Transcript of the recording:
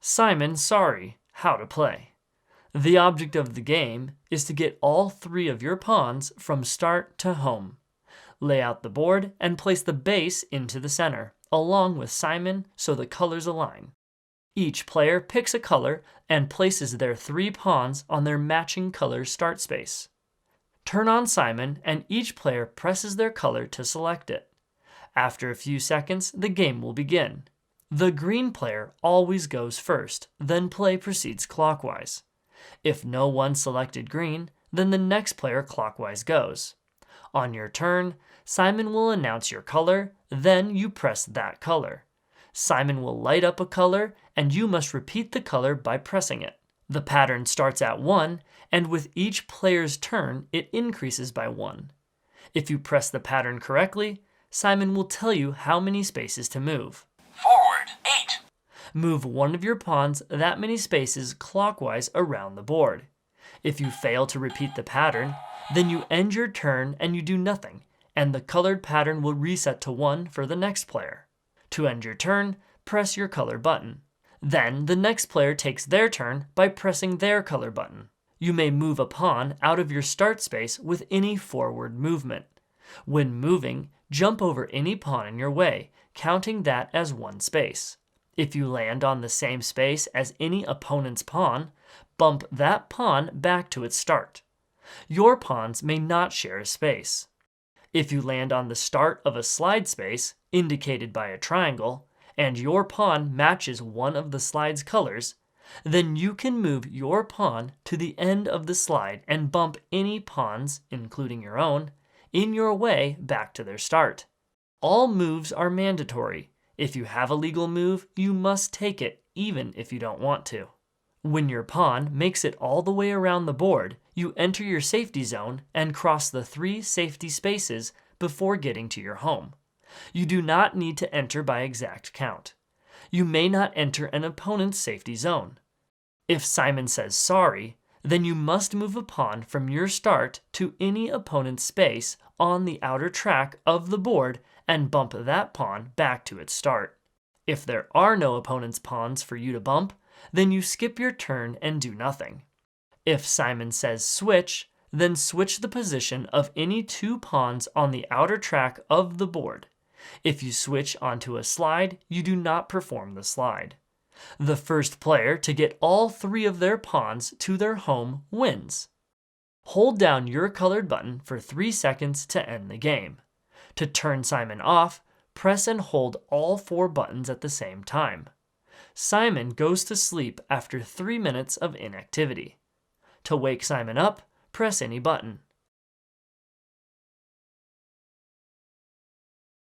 Simon, sorry, how to play. The object of the game is to get all 3 of your pawns from start to home. Lay out the board and place the base into the center, along with Simon so the colors align. Each player picks a color and places their 3 pawns on their matching color start space. Turn on Simon and each player presses their color to select it. After a few seconds, the game will begin. The green player always goes first, then play proceeds clockwise. If no one selected green, then the next player clockwise goes. On your turn, Simon will announce your color, then you press that color. Simon will light up a color, and you must repeat the color by pressing it. The pattern starts at 1, and with each player's turn, it increases by 1. If you press the pattern correctly, Simon will tell you how many spaces to move. Forward, 8. Move one of your pawns that many spaces clockwise around the board. If you fail to repeat the pattern, then you end your turn and you do nothing, and the colored pattern will reset to 1 for the next player. To end your turn, press your color button. Then the next player takes their turn by pressing their color button. You may move a pawn out of your start space with any forward movement. When moving, jump over any pawn in your way, counting that as 1 space. If you land on the same space as any opponent's pawn, bump that pawn back to its start. Your pawns may not share a space. If you land on the start of a slide space, indicated by a triangle, and your pawn matches one of the slide's colors, then you can move your pawn to the end of the slide and bump any pawns, including your own, in your way back to their start. All moves are mandatory. If you have a legal move, you must take it, even if you don't want to. When your pawn makes it all the way around the board, you enter your safety zone and cross the 3 safety spaces before getting to your home. You do not need to enter by exact count. You may not enter an opponent's safety zone. If Simon says sorry, then you must move a pawn from your start to any opponent's space on the outer track of the board and bump that pawn back to its start. If there are no opponent's pawns for you to bump, then you skip your turn and do nothing. If Simon says switch, then switch the position of any 2 pawns on the outer track of the board. If you switch onto a slide, you do not perform the slide. The first player to get all 3 of their pawns to their home wins. Hold down your colored button for 3 seconds to end the game. To turn Simon off, press and hold all 4 buttons at the same time. Simon goes to sleep after 3 minutes of inactivity. To wake Simon up, press any button.